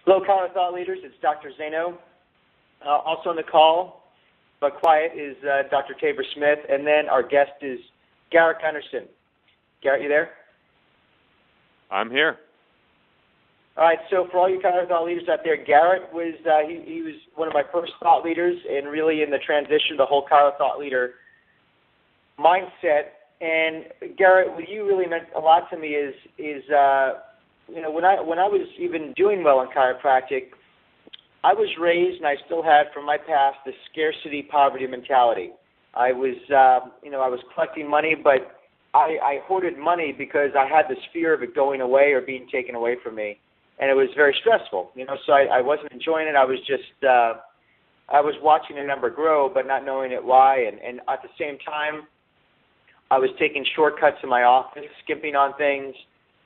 Hello, Thought Leaders. It's Dr. Zaino. Also on the call, but quiet, is Dr. Tabor Smith, and then our guest is Garrett Gunderson. Garrett, you there? I'm here. All right, so for all you Thought Leaders out there, Garrett was he was one of my first thought leaders, and really in the transition, the whole Thought Leader mindset. And Garrett, what you really meant a lot to me is you know, when I was even doing well in chiropractic, I was raised, and I still had from my past, the scarcity poverty mentality. I was I was collecting money, but I hoarded money because I had this fear of it going away or being taken away from me, and it was very stressful. So I wasn't enjoying it. I was just I was watching the number grow, but not knowing it why, and at the same time, I was taking shortcuts in my office, skimping on things,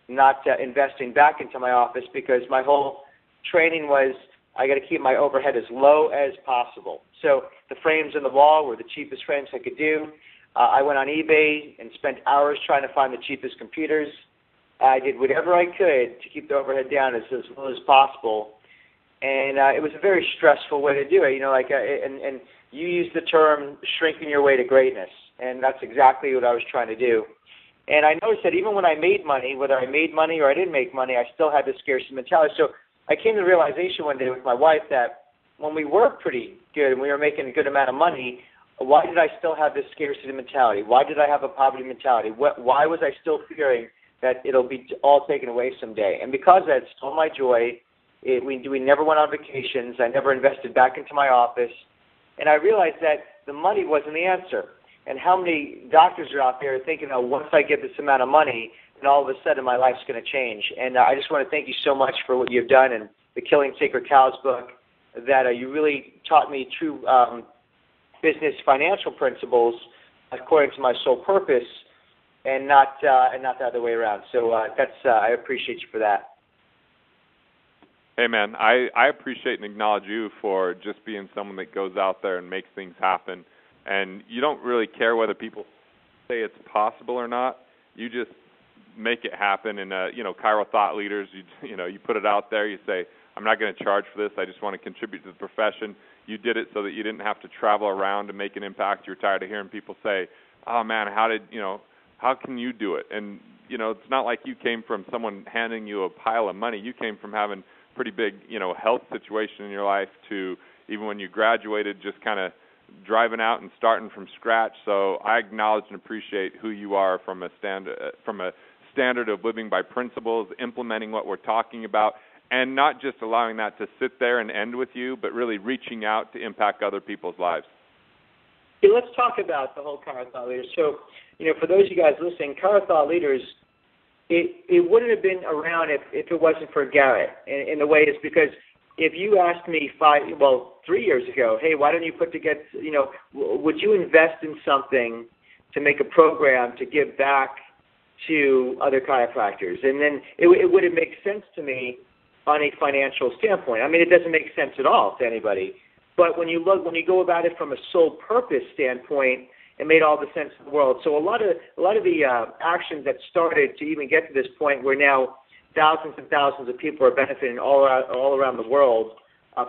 not investing back into my office, because my whole training was I got to keep my overhead as low as possible. So the frames on the wall were the cheapest frames I could do. I went on eBay and spent hours trying to find the cheapest computers. I did whatever I could to keep the overhead down as low as possible. And it was a very stressful way to do it. And you used the term shrinking your way to greatness, and that's exactly what I was trying to do. And I noticed that even when I made money, whether I made money or I didn't make money, I still had this scarcity mentality. So I came to the realization one day with my wife that when we were pretty good and we were making a good amount of money, why did I still have this scarcity mentality? Why did I have a poverty mentality? Why was I still fearing that it'll be all taken away someday? And because that stole my joy, we never went on vacations. I never invested back into my office. And I realized that the money wasn't the answer. And how many doctors are out there thinking, oh, once I get this amount of money, then all of a sudden my life's going to change. And I just want to thank you so much for what you've done in the Killing Sacred Cows book, that you really taught me true business financial principles according to my sole purpose, and not the other way around. So I appreciate you for that. Hey, man, I appreciate and acknowledge you for just being someone that goes out there and makes things happen. And you don't really care whether people say it's possible or not. You just make it happen. And, Chiro Thought Leaders, you put it out there. You say, I'm not going to charge for this. I just want to contribute to the profession. You did it so that you didn't have to travel around to make an impact. You're tired of hearing people say, oh, man, how can you do it? And, it's not like you came from someone handing you a pile of money. You came from having pretty big, health situation in your life to even when you graduated, just kind of driving out and starting from scratch. So I acknowledge and appreciate who you are from a standard of living by principles, implementing what we're talking about, and not just allowing that to sit there and end with you, but really reaching out to impact other people's lives. Okay, let's talk about the whole Chiro Thought Leaders. So, for those of you guys listening, Chiro Thought Leaders, it wouldn't have been around if it wasn't for Garrett. In the way it's because if you asked me 3 years ago, hey, why don't you put together, would you invest in something to make a program to give back to other chiropractors? And then it wouldn't make sense to me on a financial standpoint. I mean, it doesn't make sense at all to anybody. But when you go about it from a sole purpose standpoint, it made all the sense in the world. So a lot of the actions that started to even get to this point, where now thousands and thousands of people are benefiting all around the world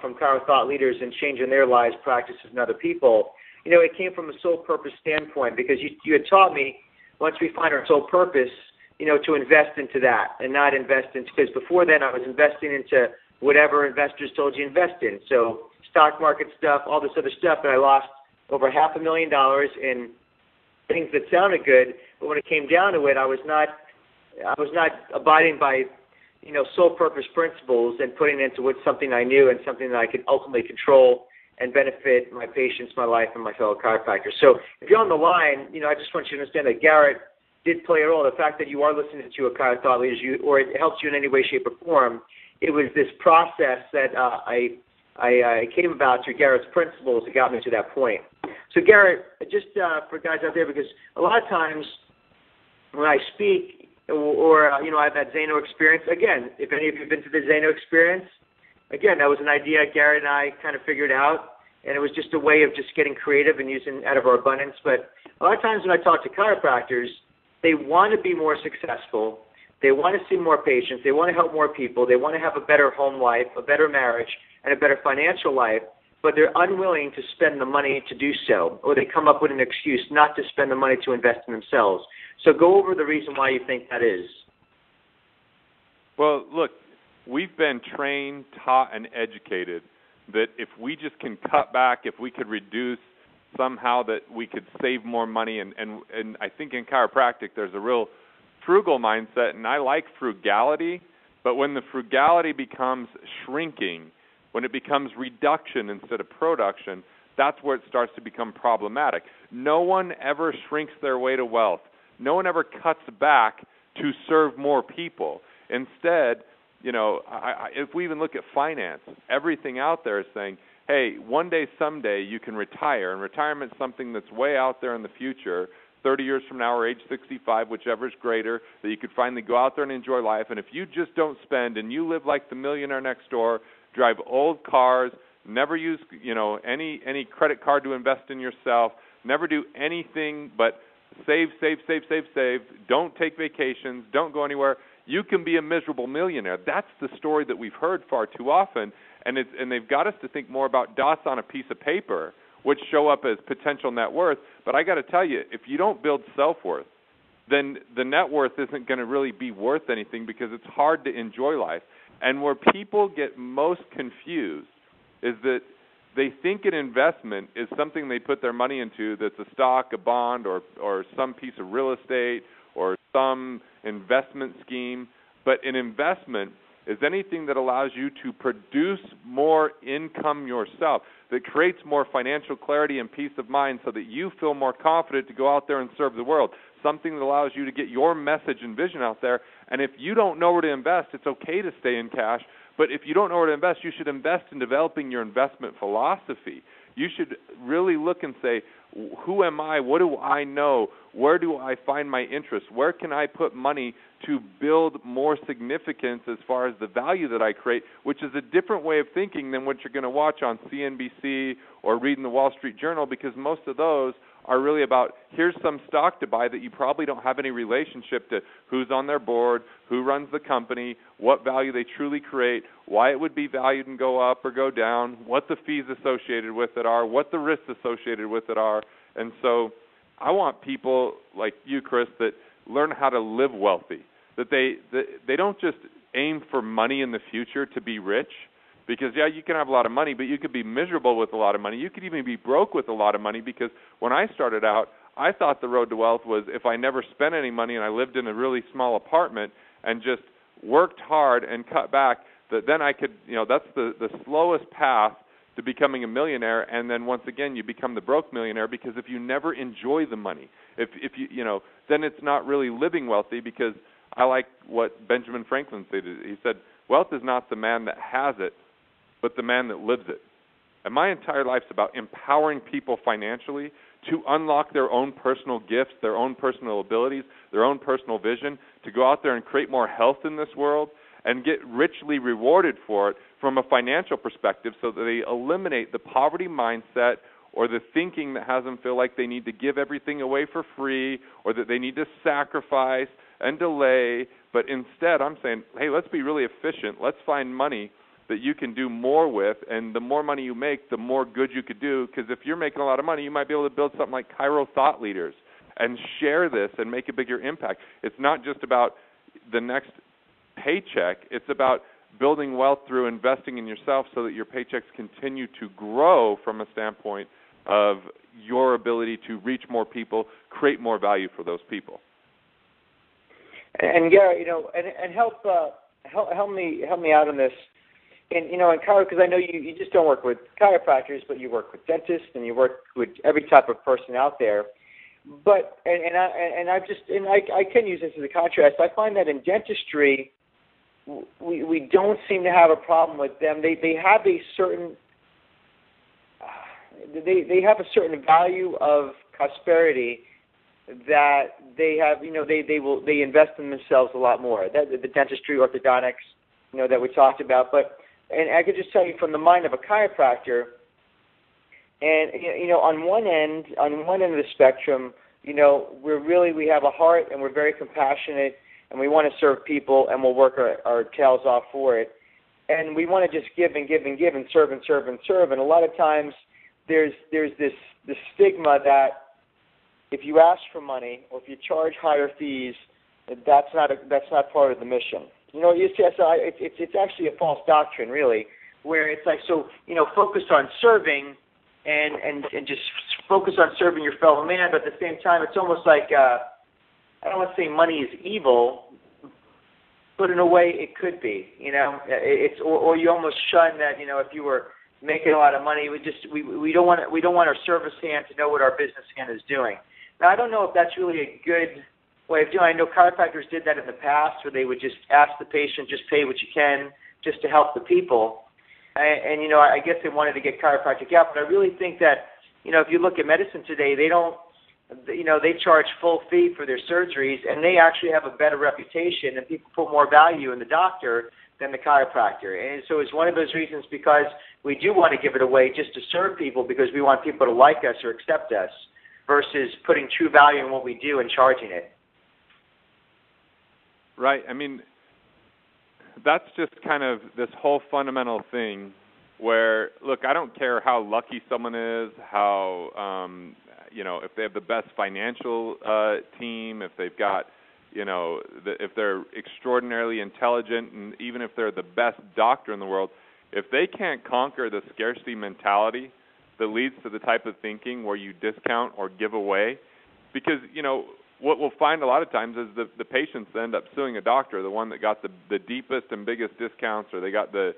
from Chiro Thought Leaders and changing their lives, practices, and other people. It came from a sole purpose standpoint, because you had taught me once we find our sole purpose, to invest into that and not invest into, because before then I was investing into whatever investors told you to invest in. So stock market stuff, all this other stuff, and I lost over $500,000 in things that sounded good, but when it came down to it, I was not abiding by sole purpose principles and putting it into something I knew and something that I could ultimately control and benefit my patients, my life, and my fellow chiropractors. So if you're on the line, I just want you to understand that Garrett did play a role. The fact that you are listening to a Chiro Thought Leaders, or it helps you in any way, shape, or form, it was this process that I came about through Garrett's principles that got me to that point. So Garrett, just for guys out there, because a lot of times when I speak, or I've had Zaino experience. Again, if any of you have been to the Zaino experience, again, that was an idea Garrett and I kind of figured out, and it was just a way of just getting creative and using out of our abundance. But a lot of times when I talk to chiropractors, they want to be more successful. They want to see more patients. They want to help more people. They want to have a better home life, a better marriage, and a better financial life, but they're unwilling to spend the money to do so, or they come up with an excuse not to spend the money to invest in themselves. So go over the reason why you think that is. Well, look, we've been trained, taught, and educated that if we just can cut back, if we could reduce somehow, that we could save more money. And I think in chiropractic there's a real frugal mindset, and I like frugality, but when the frugality becomes shrinking, when it becomes reduction instead of production, that's where it starts to become problematic. No one ever shrinks their way to wealth. No one ever cuts back to serve more people. Instead, if we even look at finance, everything out there is saying, hey, one day, someday, you can retire, and retirement's something that's way out there in the future, 30 years from now or age 65, whichever is greater, that you could finally go out there and enjoy life. And if you just don't spend and you live like the millionaire next door, drive old cars, never use any credit card to invest in yourself, never do anything but save, don't take vacations, don't go anywhere, you can be a miserable millionaire. That's the story that we've heard far too often, and they've got us to think more about dots on a piece of paper, which show up as potential net worth. But I got to tell you, if you don't build self-worth, then the net worth isn't going to really be worth anything, because it's hard to enjoy life. And where people get most confused is that they think an investment is something they put their money into that's a stock, a bond, or some piece of real estate or some investment scheme. But an investment is anything that allows you to produce more income yourself, that creates more financial clarity and peace of mind so that you feel more confident to go out there and serve the world, something that allows you to get your message and vision out there. And if you don't know where to invest, it's okay to stay in cash. But if you don't know where to invest, you should invest in developing your investment philosophy. You should really look and say, who am I? What do I know? Where do I find my interest? Where can I put money to build more significance as far as the value that I create, which is a different way of thinking than what you're going to watch on CNBC or read in the Wall Street Journal, because most of those are really about, here's some stock to buy that you probably don't have any relationship to who's on their board, who runs the company, what value they truly create, why it would be valued and go up or go down, what the fees associated with it are, what the risks associated with it are. And so I want people like you, Chris, that learn how to live wealthy, that they don't just aim for money in the future to be rich. Because, yeah, you can have a lot of money, but you could be miserable with a lot of money. You could even be broke with a lot of money, because when I started out, I thought the road to wealth was if I never spent any money and I lived in a really small apartment and just worked hard and cut back, that then I could, that's the slowest path to becoming a millionaire. And then once again, you become the broke millionaire, because if you never enjoy the money, if you then it's not really living wealthy. Because I like what Benjamin Franklin said. He said, wealth is not the man that has it, but the man that lives it. And my entire life's about empowering people financially to unlock their own personal gifts, their own personal abilities, their own personal vision, to go out there and create more health in this world and get richly rewarded for it from a financial perspective, so that they eliminate the poverty mindset or the thinking that has them feel like they need to give everything away for free, or that they need to sacrifice and delay. But instead, I'm saying, hey, let's be really efficient. Let's find money that you can do more with, and the more money you make, the more good you could do. Because if you're making a lot of money, you might be able to build something like Chiro Thought Leaders and share this and make a bigger impact. It's not just about the next paycheck. It's about building wealth through investing in yourself, so that your paychecks continue to grow from a standpoint of your ability to reach more people, create more value for those people. And Garrett, and help me out on this. And, in chiro, because I know you just don't work with chiropractors, but you work with dentists and you work with every type of person out there. But, I can use this as a contrast. I find that in dentistry, we don't seem to have a problem with them. They have a certain, they have a certain value of prosperity that they have, they invest in themselves a lot more. The dentistry, orthodontics, that we talked about. And I could just tell you from the mind of a chiropractor, and on one end of the spectrum, we have a heart and we're very compassionate, and we want to serve people, and we'll work our tails off for it. And we want to just give and give and give and serve and serve and serve. And a lot of times there's this stigma that if you ask for money or if you charge higher fees, that's not part of the mission. You know, it's actually a false doctrine, really, where it's like, so, you know, focus on serving and just focus on serving your fellow man, but at the same time, it's almost like, I don't want to say money is evil, but in a way it could be, you know. It's or you almost shun that, you know, if you were making a lot of money, we don't want our service hand to know what our business hand is doing. Now, I don't know if that's really a good way of doing it. I know chiropractors did that in the past, where they would just ask the patient, just pay what you can, just to help the people. And you know, I guess they wanted to get chiropractic out, but I really think that, you know, if you look at medicine today, they don't, you know, they charge full fee for their surgeries, and they actually have a better reputation, and people put more value in the doctor than the chiropractor. And so it's one of those reasons, because we do want to give it away just to serve people, because we want people to like us or accept us, versus putting true value in what we do and charging it. Right. I mean, that's just kind of this whole fundamental thing where, look, I don't care how lucky someone is, how, you know, if they have the best financial team, if they've got, you know, if they're extraordinarily intelligent, and even if they're the best doctor in the world, if they can't conquer the scarcity mentality that leads to the type of thinking where you discount or give away, because, you know, what we'll find a lot of times is the patients end up suing a doctor, the one that got the deepest and biggest discounts, or they got the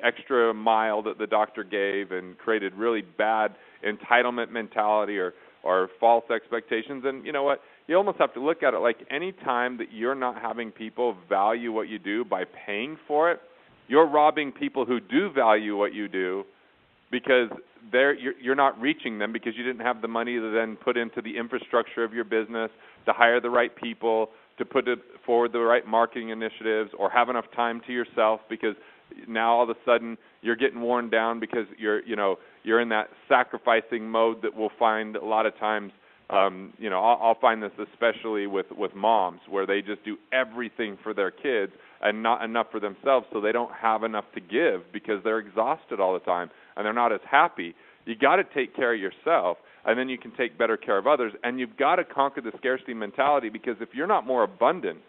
extra mile that the doctor gave and created really bad entitlement mentality or false expectations. And you know what? You almost have to look at it like any time that you're not having people value what you do by paying for it, you're robbing people who do value what you do, because you're not reaching them because you didn't have the money to then put into the infrastructure of your business, to hire the right people, to put it forward the right marketing initiatives, or have enough time to yourself, because now all of a sudden you're getting worn down because you're in that sacrificing mode that we'll find a lot of times. You know, I'll find this especially with moms, where they just do everything for their kids and not enough for themselves, so they don't have enough to give because they're exhausted all the time and they're not as happy. You got to take care of yourself, and then you can take better care of others. And you've got to conquer the scarcity mentality, because if you're not more abundant,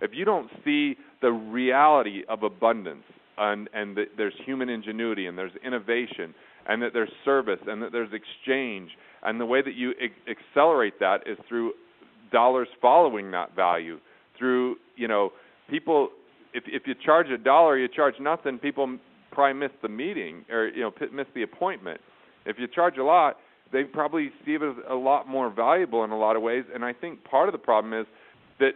if you don't see the reality of abundance, and that there's human ingenuity and there's innovation and that there's service and that there's exchange, and the way that you accelerate that is through dollars following that value, through, you know, people, if you charge $1, you charge nothing, people probably miss the meeting, or, you know, miss the appointment. If you charge a lot, they probably see it as a lot more valuable in a lot of ways. And I think part of the problem is that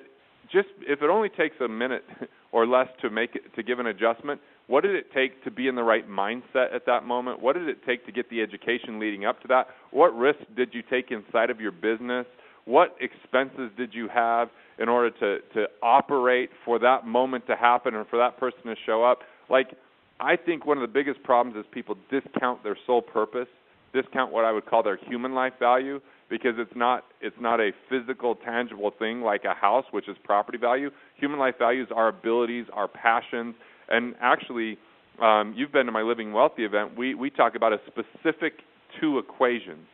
just if it only takes a minute or less to give an adjustment, what did it take to be in the right mindset at that moment? What did it take to get the education leading up to that? What risks did you take inside of your business? What expenses did you have in order to operate for that moment to happen and for that person to show up? Like, I think one of the biggest problems is people discount their sole purpose, discount what I would call their human life value, because it's not a physical, tangible thing like a house, which is property value. Human life value is our abilities, our passions, and actually, you've been to my Living Wealthy event. We talk about a specific 2 equations.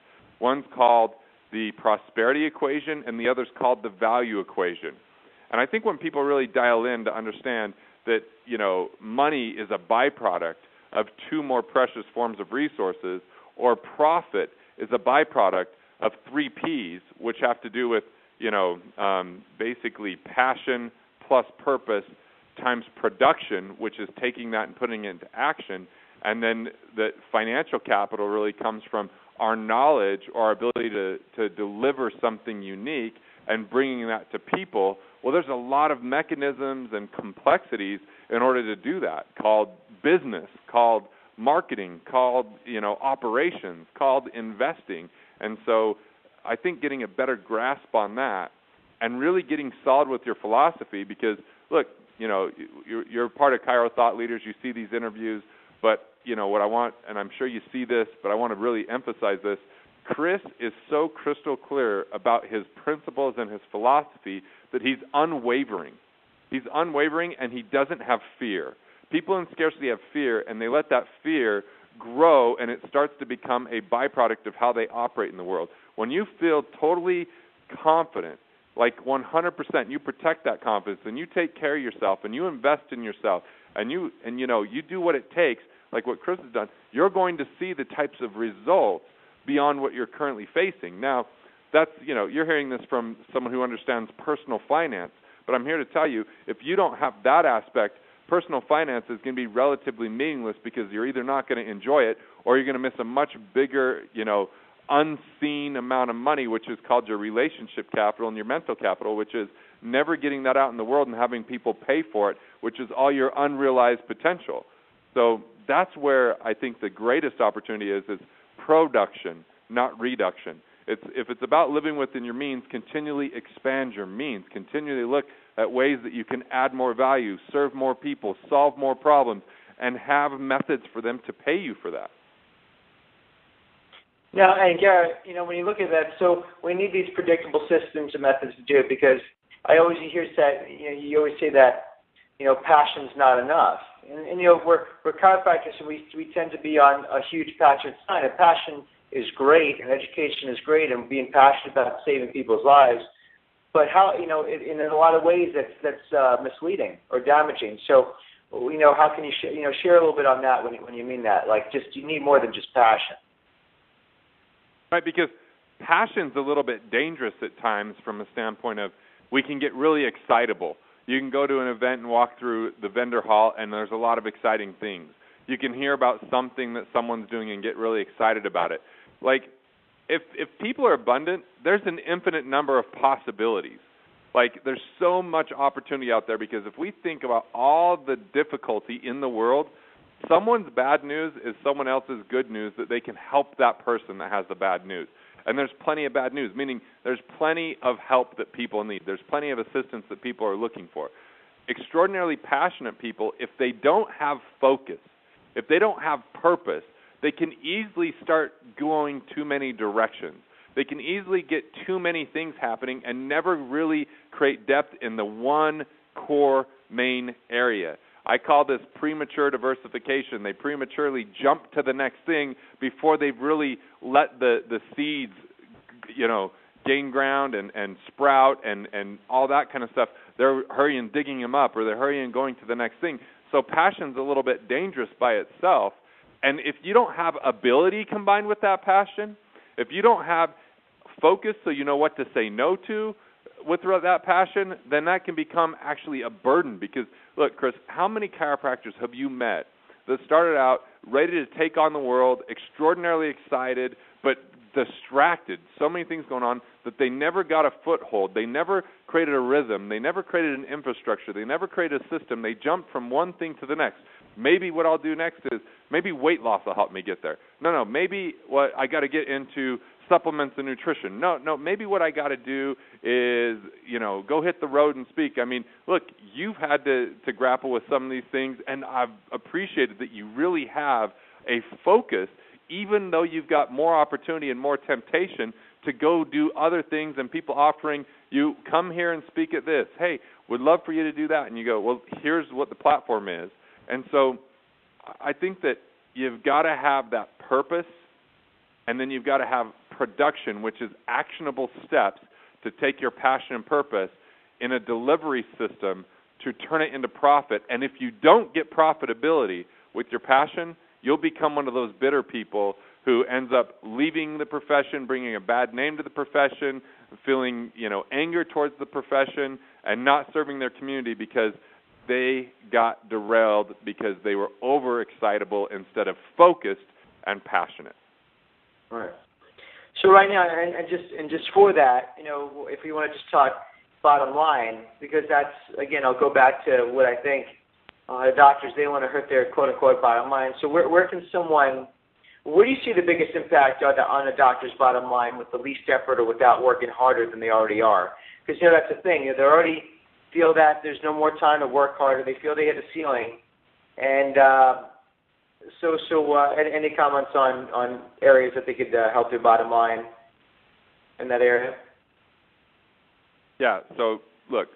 One's called the prosperity equation, and the other's called the value equation. And I think when people really dial in to understand that, you know, money is a byproduct of 2 more precious forms of resources, or profit is a byproduct of 3 Ps, which have to do with, you know, basically passion plus purpose times production, which is taking that and putting it into action. And then the financial capital really comes from our knowledge or our ability to deliver something unique and bringing that to people. Well, there's a lot of mechanisms and complexities in order to do that, called business, called marketing, called, you know, operations, called investing. And so I think getting a better grasp on that and really getting solid with your philosophy, because, look, you know, you're part of Chiro Thought Leaders, you see these interviews, but, you know, what I want, and I'm sure you see this, but I want to really emphasize this, Chris is so crystal clear about his principles and his philosophy that he's unwavering. He's unwavering, and he doesn't have fear. People in scarcity have fear, and they let that fear grow, and it starts to become a byproduct of how they operate in the world. When you feel totally confident, like 100%, you protect that confidence, and you take care of yourself, and you invest in yourself, and you do what it takes, like what Chris has done, you're going to see the types of results beyond what you're currently facing. Now, that's, you're hearing this from someone who understands personal finance, but I'm here to tell you, if you don't have that aspect, personal finance is going to be relatively meaningless because you're either not going to enjoy it or you're going to miss a much bigger, unseen amount of money, which is called your relationship capital and your mental capital, which is never getting that out in the world and having people pay for it, which is all your unrealized potential. So that's where I think the greatest opportunity is production, not reduction. If it's about living within your means, continually expand your means. Continually look at ways that you can add more value, serve more people, solve more problems, and have methods for them to pay you for that. Now, and Garrett, when you look at that, so we need these predictable systems and methods to do it, because I always hear that, you always say that, passion's not enough. And we're chiropractors, and we tend to be on a huge passion side. And passion is great, and education is great, and being passionate about saving people's lives. But how, in a lot of ways, that's misleading or damaging. So, how can you share a little bit on that when you mean that? Like, you need more than just passion. Right, because passion's a little bit dangerous at times from a standpoint of we can get really excitable. You can go to an event and walk through the vendor hall, and there's a lot of exciting things. You can hear about something that someone's doing and get really excited about it. Like, if people are abundant, there's an infinite number of possibilities. Like, there's so much opportunity out there, because if we think about all the difficulty in the world, someone's bad news is someone else's good news that they can help that person that has the bad news. And there's plenty of bad news, meaning there's plenty of help that people need. There's plenty of assistance that people are looking for. Extraordinarily passionate people, if they don't have focus, if they don't have purpose, they can easily start going too many directions. They can easily get too many things happening and never really create depth in the one core main area. I call this premature diversification. They prematurely jump to the next thing before they've really let the seeds, gain ground and sprout and all that kind of stuff. They're hurrying digging them up, or they're hurrying going to the next thing. So passion's a little bit dangerous by itself. And if you don't have ability combined with that passion, if you don't have focus so you know what to say no to with that passion, then that can become actually a burden. Because, look, Chris, how many chiropractors have you met that started out ready to take on the world, extraordinarily excited, but distracted, so many things going on, that they never got a foothold. They never created a rhythm. They never created an infrastructure. They never created a system. They jumped from one thing to the next. Maybe what I'll do next is maybe weight loss will help me get there. No, maybe what I got to get into supplements and nutrition. No, maybe what I got to do is, go hit the road and speak. I mean, look, you've had to grapple with some of these things, and I've appreciated that you really have a focus, even though you've got more opportunity and more temptation to go do other things, and people offering you, come here and speak at this. Hey, would love for you to do that. And you go, well, here's what the platform is. And so I think that you've got to have that purpose, and then you've got to have production, which is actionable steps to take your passion and purpose in a delivery system to turn it into profit. And if you don't get profitability with your passion, you'll become one of those bitter people who ends up leaving the profession, bringing a bad name to the profession, feeling, anger towards the profession, and not serving their community because they got derailed because they were overexcitable instead of focused and passionate. Right. So right now, and just for that, if we want to just talk bottom line, because that's, again, I'll go back to what I think doctors, they want to hurt their quote-unquote bottom line. So where do you see the biggest impact on a doctor's bottom line with the least effort or without working harder than they already are? Because, that's the thing. They already feel that there's no more time to work harder. They feel they hit a ceiling. And so any comments on areas that they could help their bottom line in that area? Yeah, so look,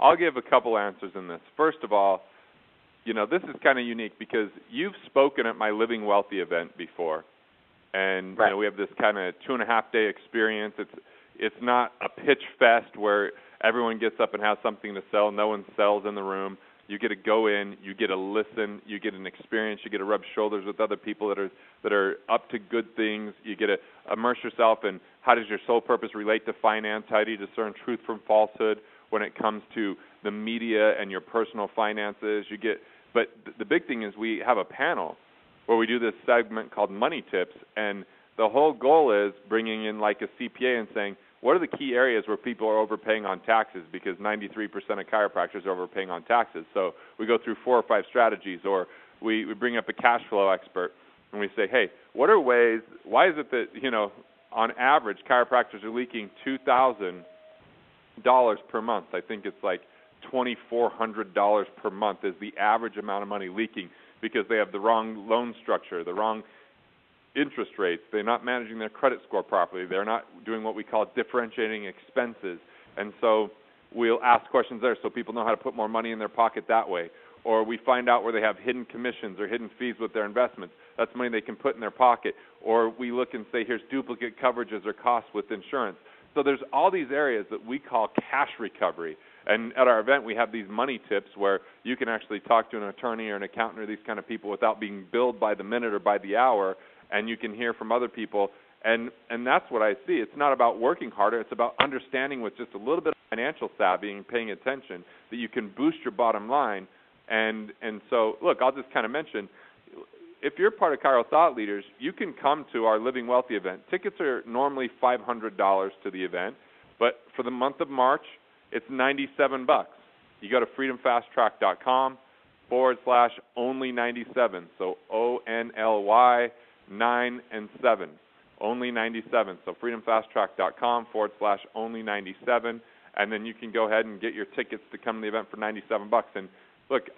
I'll give a couple answers in this. First of all, this is kind of unique because you've spoken at my Living Wealthy event before, and right. We have this kind of 2.5-day experience. It's not a pitch fest where everyone gets up and has something to sell. No one sells in the room. You get to go in, you get to listen, you get an experience, you get to rub shoulders with other people that are up to good things. You get to immerse yourself in how does your sole purpose relate to finance, how do you discern truth from falsehood when it comes to the media and your personal finances. But the big thing is we have a panel where we do this segment called Money Tips, and the whole goal is bringing in like a CPA and saying, what are the key areas where people are overpaying on taxes? Because 93% of chiropractors are overpaying on taxes. So we go through 4 or 5 strategies, or we bring up a cash flow expert, and we say, hey, what are ways, why is it that, on average, chiropractors are leaking $2,000 per month? I think it's like $2,400 per month is the average amount of money leaking because they have the wrong loan structure, the wrong interest rates. They're not managing their credit score properly. They're not doing what we call differentiating expenses. And so we'll ask questions there so people know how to put more money in their pocket that way. Or we find out where they have hidden commissions or hidden fees with their investments. That's money they can put in their pocket. Or we look and say, here's duplicate coverages or costs with insurance. So there's all these areas that we call cash recovery. And at our event, we have these money tips where you can actually talk to an attorney or an accountant or these kind of people without being billed by the minute or by the hour, and you can hear from other people, and that's what I see. It's not about working harder. It's about understanding with just a little bit of financial savvy and paying attention that you can boost your bottom line. And so, look, I'll just kind of mention, if you're part of Chiro Thought Leaders, you can come to our Living Wealthy event. Tickets are normally $500 to the event, but for the month of March, it's $97. You go to freedomfasttrack.com/only97, so ONLY 9 and 7, only 97. So freedomfasttrack.com/only97, and then you can go ahead and get your tickets to come to the event for $97. And look,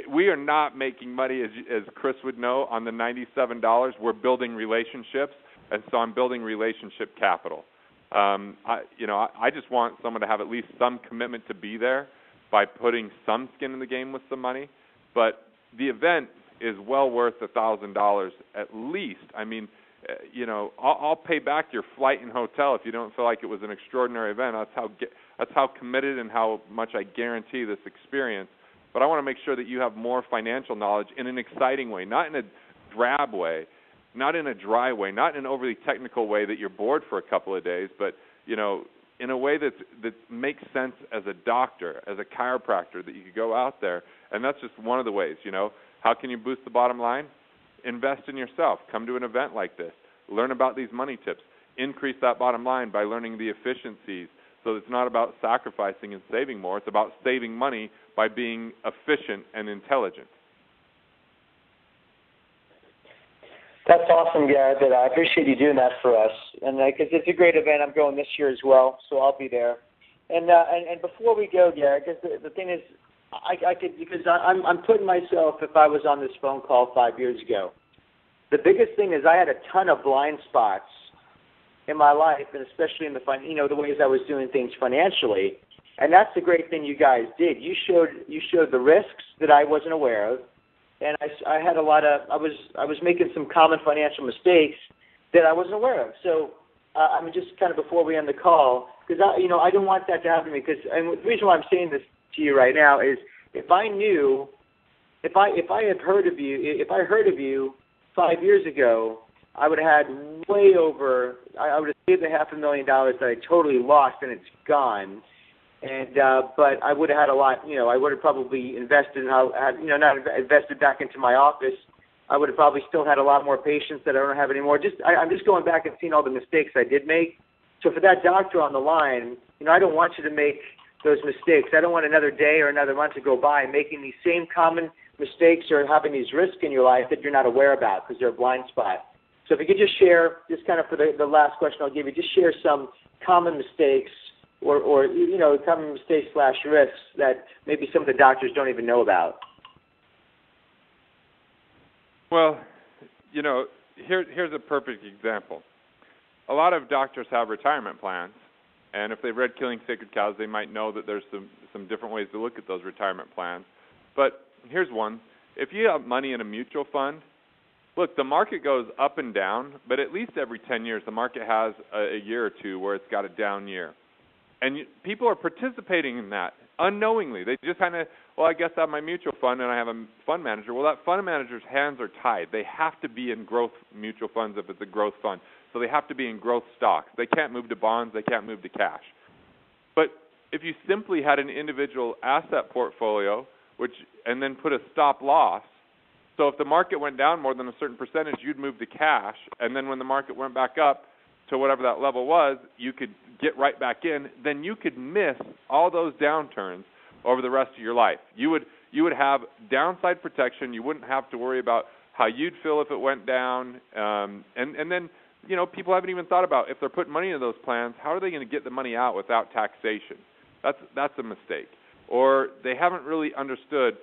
we are not making money, as Chris would know, on the $97. We're building relationships, and so I'm building relationship capital. I just want someone to have at least some commitment to be there by putting some skin in the game with some money. But the event is well worth $1,000 at least. I mean, I'll pay back your flight and hotel if you don't feel like it was an extraordinary event. That's how committed and how much I guarantee this experience. But I want to make sure that you have more financial knowledge in an exciting way, not in a drab way, not in a dry way, not in an overly technical way that you're bored for a couple of days, but in a way that makes sense as a doctor, as a chiropractor, that you could go out there. And that's just one of the ways. How can you boost the bottom line? Invest in yourself. Come to an event like this. Learn about these money tips. Increase that bottom line by learning the efficiencies. So it's not about sacrificing and saving more. It's about saving money by being efficient and intelligent. That's awesome, Garrett. I appreciate you doing that for us. And because it's a great event, I'm going this year as well, so I'll be there. And before we go, Garrett, because the thing is, I'm putting myself, if I was on this phone call 5 years ago, the biggest thing is I had a ton of blind spots in my life, and especially in the ways I was doing things financially. And that's the great thing you guys did. You showed the risks that I wasn't aware of, and I had I was making some common financial mistakes that I wasn't aware of. So just kind of before we end the call, because I don't want that to happen to me. And the reason why I'm saying this to you right now is if I had heard of you 5 years ago, I would have had way over. I would have saved the $500,000 that I totally lost, and it's gone. And but I would have had a lot. I would have probably invested. Not invested back into my office. I would have probably still had a lot more patients that I don't have anymore. I'm just going back and seeing all the mistakes I did make. So for that doctor on the line, I don't want you to make those mistakes. I don't want another day or another month to go by making these same common mistakes or having these risks in your life that you're not aware about because they're a blind spot. So if you could just share, just kind of for the last question I'll give you, just share some common mistakes or common mistakes / risks that maybe some of the doctors don't even know about. Well, here's a perfect example. A lot of doctors have retirement plans, And if they've read Killing Sacred Cows, they might know that there's some different ways to look at those retirement plans. But here's one. If you have money in a mutual fund, look, the market goes up and down, but at least every 10 years the market has a year or two where it's got a down year. And people are participating in that unknowingly. They just kind of, well, I guess I have my mutual fund and I have a fund manager. Well, that fund manager's hands are tied. They have to be in growth mutual funds if it's a growth fund. So they have to be in growth stocks. They can't move to bonds. They can't move to cash. But if you simply had an individual asset portfolio, and then put a stop loss, so if the market went down more than a certain percentage, you'd move to cash, and then when the market went back up to whatever that level was, you could get right back in, then you could miss all those downturns over the rest of your life. You would have downside protection. You wouldn't have to worry about how you'd feel if it went down. And then, people haven't even thought about if they're putting money into those plans, how are they going to get the money out without taxation? That's a mistake. Or they haven't really understood,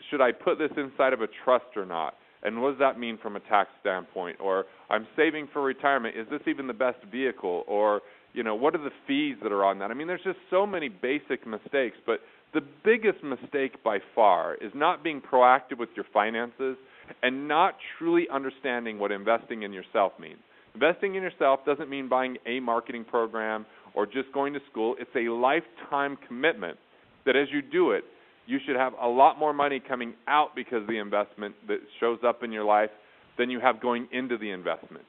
should I put this inside of a trust or not? And what does that mean from a tax standpoint? Or I'm saving for retirement. Is this even the best vehicle? Or, what are the fees that are on that? I mean, there's just so many basic mistakes. But the biggest mistake by far is not being proactive with your finances and not truly understanding what investing in yourself means. Investing in yourself doesn't mean buying a marketing program or just going to school. It's a lifetime commitment that as you do it, you should have a lot more money coming out because of the investment that shows up in your life than you have going into the investment.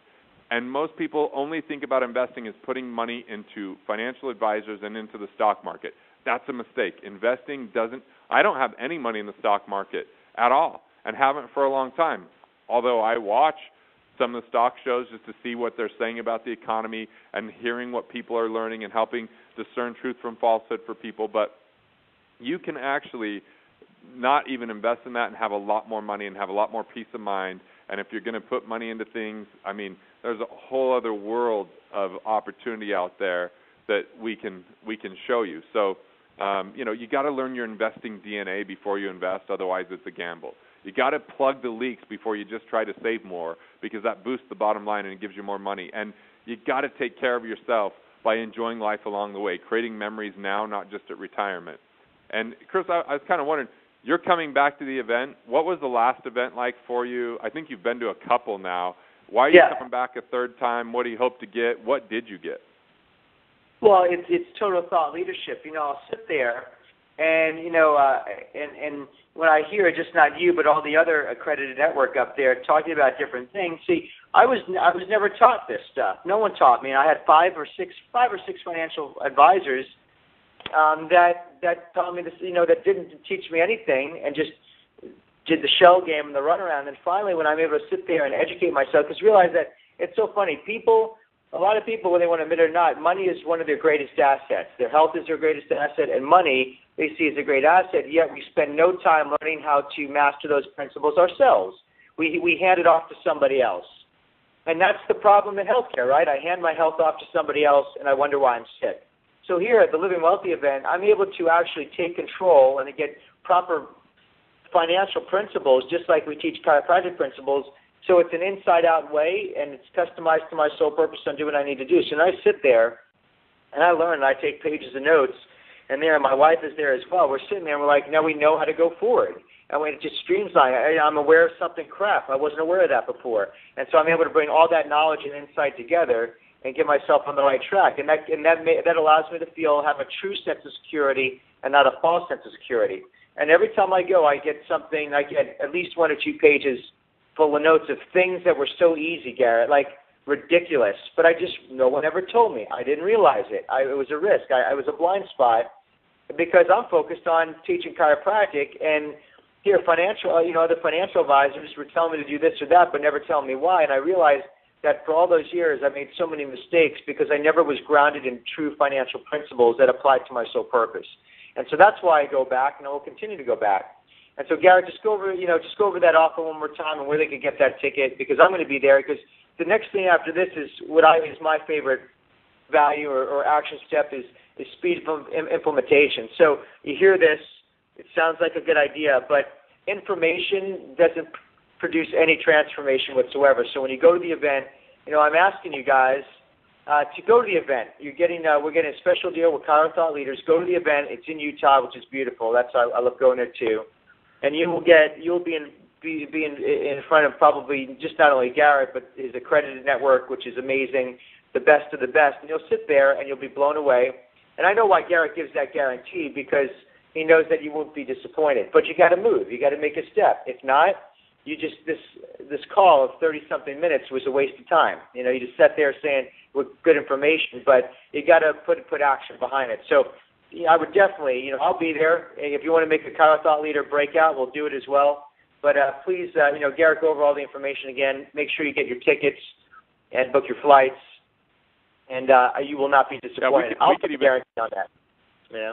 And most people only think about investing as putting money into financial advisors and into the stock market. That's a mistake. I don't have any money in the stock market at all and haven't for a long time, although I watch some of the stock shows just to see what they're saying about the economy and hearing what people are learning and helping discern truth from falsehood for people. But you can actually not even invest in that and have a lot more money and have a lot more peace of mind. And if you're going to put money into things, I mean, there's a whole other world of opportunity out there that we can show you. So, you got to learn your investing DNA before you invest. Otherwise, it's a gamble. You got to plug the leaks before you just try to save more, because that boosts the bottom line and it gives you more money. And you got to take care of yourself by enjoying life along the way, creating memories now, not just at retirement. And Chris, I was kind of wondering, you're coming back to the event. What was the last event like for you? I think you've been to a couple now. Why are you coming back a third time? What do you hope to get? What did you get? Well, it's total thought leadership. I'll sit there and, and when I hear just not you, but all the other accredited network up there talking about different things, see, I was never taught this stuff. No one taught me. And I had five or six financial advisors that taught me this, that didn't teach me anything and just did the shell game and the runaround. And finally, when I'm able to sit there and educate myself, because realize that it's so funny. A lot of people, whether they want to admit it or not, money is one of their greatest assets. Their health is their greatest asset, and money they see as a great asset, yet we spend no time learning how to master those principles ourselves. We hand it off to somebody else. And that's the problem in healthcare, right? I hand my health off to somebody else, and I wonder why I'm sick. So here at the Living Wealthy event, I'm able to actually take control and get proper financial principles, just like we teach chiropractic principles. So it's an inside-out way, and it's customized to my sole purpose on doing what I need to do. So when I sit there, and I learn, and I take pages of notes, and my wife is there as well. We're sitting there, and we're like, now we know how to go forward. And it just streamlines. I'm aware of something crap. I wasn't aware of that before. And so I'm able to bring all that knowledge and insight together and get myself on the right track. And that allows me to have a true sense of security and not a false sense of security. And every time I go, I get at least 1 or 2 pages full of notes of things that were so easy, Garrett, like ridiculous. But no one ever told me. I didn't realize it. It was a risk. I was a blind spot because I'm focused on teaching chiropractic, and here other financial advisors were telling me to do this or that, but never telling me why. And I realized that for all those years, I made so many mistakes because I never was grounded in true financial principles that applied to my sole purpose. And so that's why I go back, and I will continue to go back. And so, Garrett, just go over that offer one more time and where they can get that ticket, because I'm going to be there. Because the next thing after this is is my favorite value or action step is speed of implementation. So you hear this, it sounds like a good idea, but information doesn't produce any transformation whatsoever. So when you go to the event, I'm asking you guys, to go to the event. We're getting a special deal with Chiro Thought Leaders. Go to the event. It's in Utah, which is beautiful. I love going there too. And you'll be in front of probably just not only Garrett, but his accredited network, which is amazing, the best of the best. And you'll sit there and you'll be blown away. And I know why Garrett gives that guarantee, because he knows that you won't be disappointed. But you got to move. You got to make a step. If not, this call of 30-something minutes was a waste of time. You just sat there saying with good information, but you got to put action behind it. So I would definitely, I'll be there. If you want to make a Chiro Thought Leader breakout, we'll do it as well. But please, Garrett, go over all the information again. Make sure you get your tickets and book your flights, and you will not be disappointed. I'll put a guarantee on that. Yeah.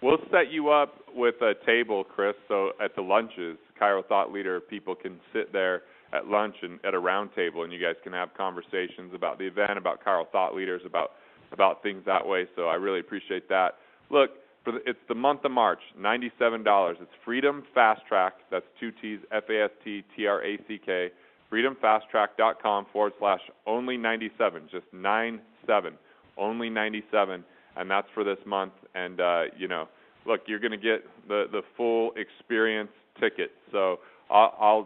We'll set you up with a table, Chris, so at the lunches, Chiro Thought Leader people can sit there at lunch and at a round table, and you guys can have conversations about the event, about Chiro Thought Leaders, about things that way. So I really appreciate that. Look, it's the month of March, $97. It's Freedom FastTrack. That's 2 T's, FastTrack. FreedomFastTrack.com/only 97, just 97, only 97. And that's for this month. And, look, you're going to get the full experience ticket. So I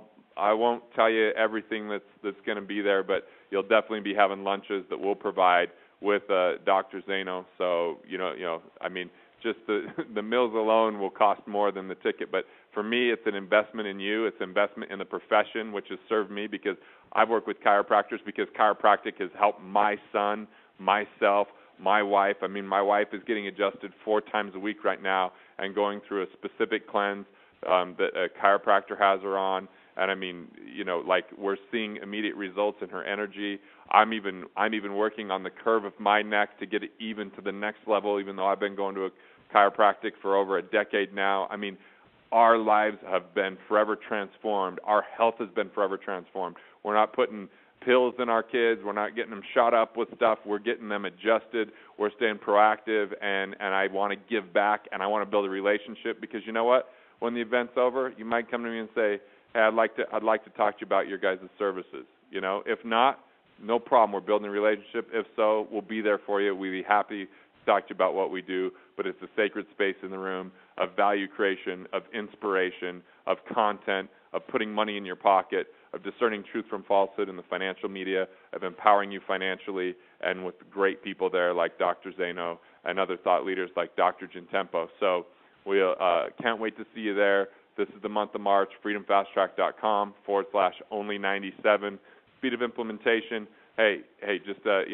won't tell you everything that's going to be there, but you'll definitely be having lunches that we'll provide with Dr. Zaino. So, just the meals alone will cost more than the ticket. But for me, it's an investment in you. It's an investment in the profession, which has served me, because I've worked with chiropractors, because chiropractic has helped my son, myself, my wife. My wife is getting adjusted 4 times a week right now and going through a specific cleanse that a chiropractor has her on. And we're seeing immediate results in her energy. I'm even working on the curve of my neck to get it even to the next level, even though I've been going to a chiropractic for over a decade now. Our lives have been forever transformed. Our health has been forever transformed. We're not putting pills in our kids. We're not getting them shot up with stuff. We're getting them adjusted. We're staying proactive, and I want to give back, and I want to build a relationship, because you know what? When the event's over, you might come to me and say, hey, I'd like to talk to you about your guys' services. If not, no problem. We're building a relationship. If so, we'll be there for you. We'd be happy to talk to you about what we do, but it's a sacred space in the room of value creation, of inspiration, of content, of putting money in your pocket, of discerning truth from falsehood in the financial media, of empowering you financially, and with great people there like Dr. Zaino and other thought leaders like Dr. Gentempo. So we can't wait to see you there. This is the month of March, freedomfasttrack.com/only 97. Speed of implementation. Hey, just go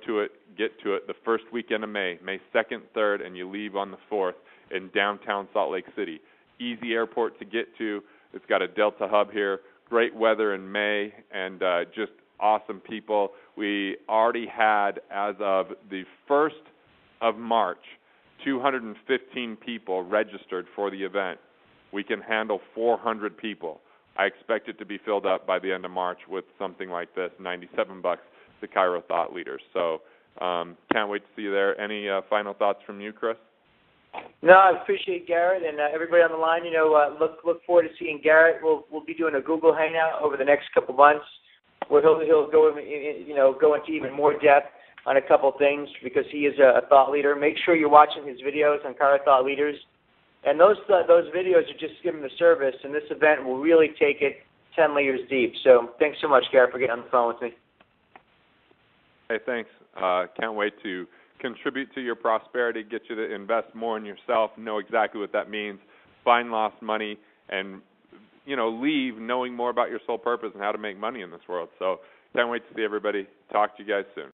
to it, get to it. The first weekend of May 2nd, 3rd, and you leave on the 4th in downtown Salt Lake City. Easy airport to get to. It's got a Delta hub here. Great weather in May, and just awesome people. We already had, as of the 1st of March, 215 people registered for the event. We can handle 400 people. I expect it to be filled up by the end of March with something like this, $97 to Chiro Thought Leaders. So can't wait to see you there. Any final thoughts from you, Chris? No, I appreciate Garrett, and everybody on the line. Look forward to seeing Garrett. We'll be doing a Google Hangout over the next couple months, where he'll go into even more depth on a couple things, because he is a thought leader. Make sure you're watching his videos on Chiro Thought Leaders, and those videos are just giving the service, and this event will really take it 10 layers deep. So thanks so much, Garrett, for getting on the phone with me. Hey, thanks. Can't wait to contribute to your prosperity, get you to invest more in yourself, know exactly what that means, find lost money, and leave knowing more about your soul purpose and how to make money in this world. So can't wait to see everybody. Talk to you guys soon.